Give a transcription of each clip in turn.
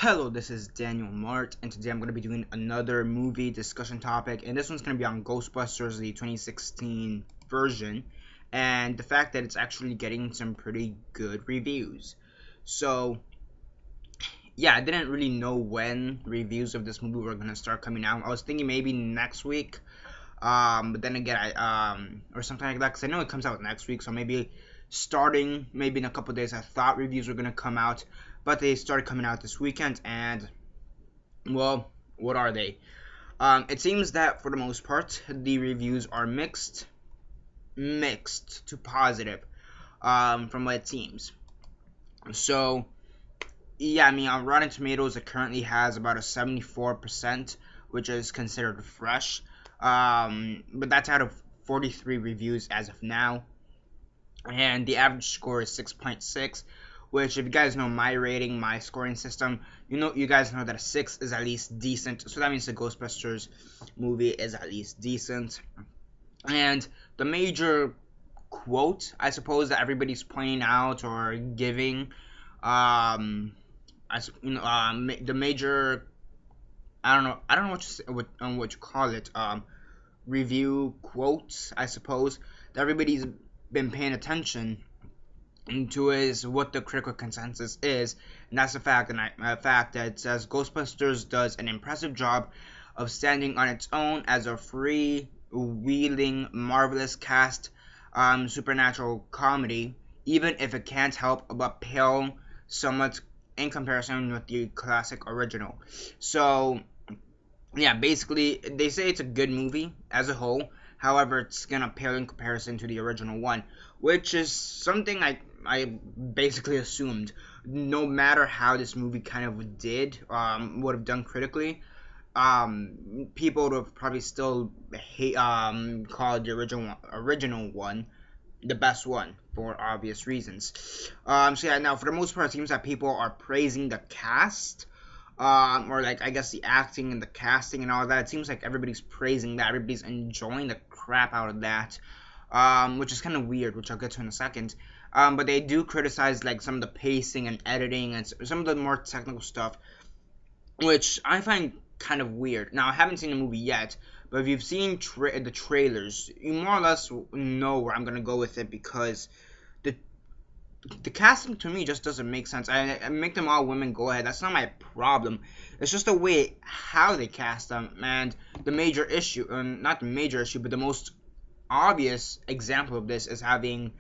Hello, this is Daniel Mart, and today I'm going to be doing another movie discussion topic, and this one's going to be on Ghostbusters, the 2016 version, and the fact that it's actually getting some pretty good reviews. So, yeah, I didn't really know when reviews of this movie were going to start coming out. I was thinking maybe next week, but then again, or something like that, because I know it comes out next week, so maybe starting maybe in a couple days, I thought reviews were going to come out, but they started coming out this weekend, and well, what are they? It seems that for the most part, the reviews are mixed to positive, from what it seems. So, yeah, I mean, on Rotten Tomatoes, it currently has about a 74%, which is considered fresh. But that's out of 43 reviews as of now. And the average score is 6.6, which, if you guys know my rating, my scoring system, you guys know that a 6 is at least decent. So that means the Ghostbusters movie is at least decent. And the major quote, I suppose, that everybody's pointing out or giving, the major, I don't know what you call it, review quotes, I suppose, that everybody's been paying attention to is what the critical consensus is, and that's the fact that it says Ghostbusters does an impressive job of standing on its own as a free-wheeling, marvelous cast supernatural comedy, even if it can't help but pale somewhat in comparison with the classic original. So, yeah, basically, they say it's a good movie as a whole. However, it's gonna pale in comparison to the original one, which is something I basically assumed. No matter how this movie kind of would have done critically, people would have probably still called the original one the best one for obvious reasons. So yeah, now for the most part, it seems that people are praising the cast, or like I guess the acting and the casting and all that. It seems like everybody's praising that, everybody's enjoying the crap out of that, which is kind of weird, which I'll get to in a second. But they do criticize like some of the pacing and editing and some of the more technical stuff, which I find kind of weird. Now, I haven't seen the movie yet, but if you've seen the trailers, you more or less know where I'm gonna go with it, because the casting to me just doesn't make sense. I make them all women, go ahead. That's not my problem. It's just the way how they cast them, and the major issue, not the major issue, but the most obvious example of this is having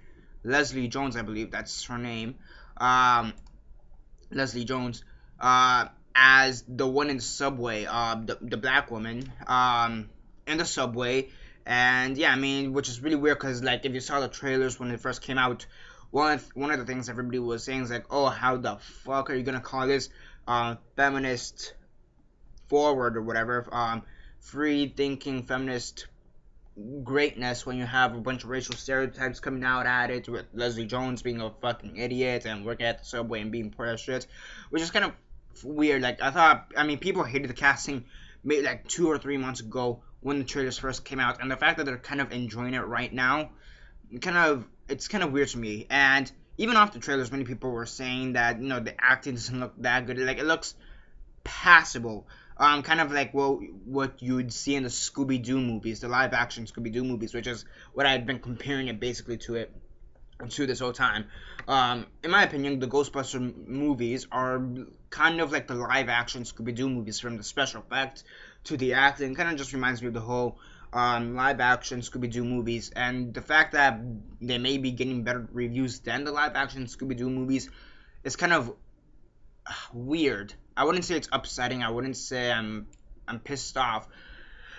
Leslie Jones, I believe that's her name, Leslie Jones, as the one in the subway, the black woman, in the subway. And yeah, I mean, which is really weird, because like if you saw the trailers when it first came out, one of the things everybody was saying is like, oh, how the fuck are you gonna call this feminist forward or whatever, free thinking feminist greatness, when you have a bunch of racial stereotypes coming out at it, with Leslie Jones being a fucking idiot and working at the subway and being poor as shit, which is kind of weird. Like, I mean, people hated the casting maybe like 2 or 3 months ago when the trailers first came out, and the fact that they're kind of enjoying it right now, it's kind of weird to me. And even off the trailers, many people were saying that the acting doesn't look that good. Like, it looks passable. Kind of like what you would see in the Scooby-Doo movies, the live-action Scooby-Doo movies, which is what I had been comparing it basically to this whole time. In my opinion, the Ghostbusters movies are kind of like the live-action Scooby-Doo movies, from the special effects to the acting. Kind of just reminds me of the whole live-action Scooby-Doo movies, and the fact that they may be getting better reviews than the live-action Scooby-Doo movies is kind of weird. I wouldn't say it's upsetting. I wouldn't say I'm pissed off,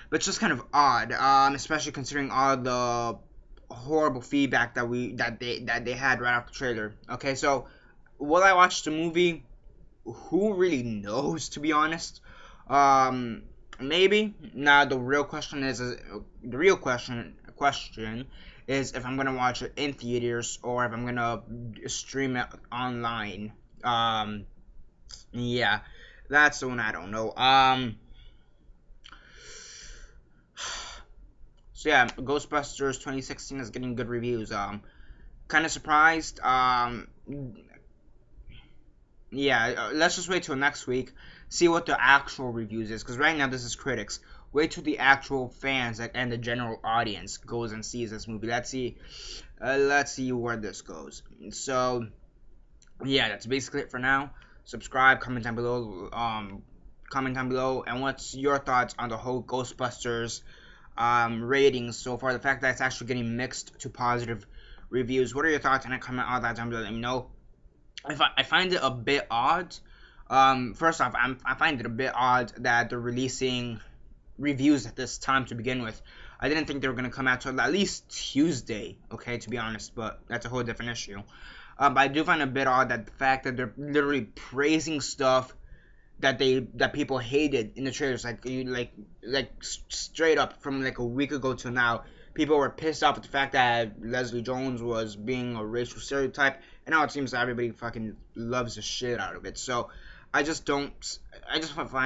but it's just kind of odd, especially considering all the horrible feedback that they had right off the trailer. Okay, so will I watch the movie? Who really knows, to be honest? Maybe. Now the real question is if I'm gonna watch it in theaters or if I'm gonna stream it online. Yeah, that's the one I don't know. So yeah, Ghostbusters 2016 is getting good reviews. Kind of surprised. yeah, let's just wait till next week, see what the actual reviews is, because right now this is critics. Wait till the actual fans and the general audience goes and sees this movie. Let's see where this goes. So yeah, that's basically it for now. Subscribe, comment down below. Comment down below, and what's your thoughts on the whole Ghostbusters ratings so far? The fact that it's actually getting mixed to positive reviews. What are your thoughts? And comment all that down below. Let me know. I find it a bit odd. First off, I find it a bit odd that they're releasing reviews at this time to begin with. I didn't think they were gonna come out till at least Tuesday. Okay, to be honest, but that's a whole different issue. But I do find it a bit odd that the fact that they're literally praising stuff that people hated in the trailers, like straight up from like a week ago to now. People were pissed off at the fact that Leslie Jones was being a racial stereotype, and now it seems that everybody fucking loves the shit out of it. So I just find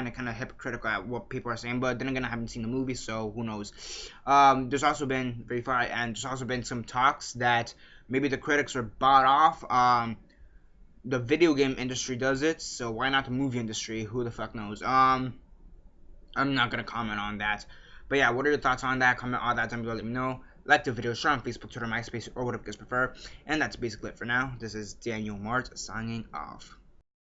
it kind of hypocritical at what people are saying. But then again, I haven't seen the movie, so who knows? There's also been some talks that maybe the critics are bought off. The video game industry does it, so why not the movie industry? Who the fuck knows? I'm not gonna comment on that. But yeah, what are your thoughts on that? Comment all that down below. Let me know. Like the video, share on Facebook, Twitter, MySpace, or whatever you guys prefer. And that's basically it for now. This is Daniel Mart signing off.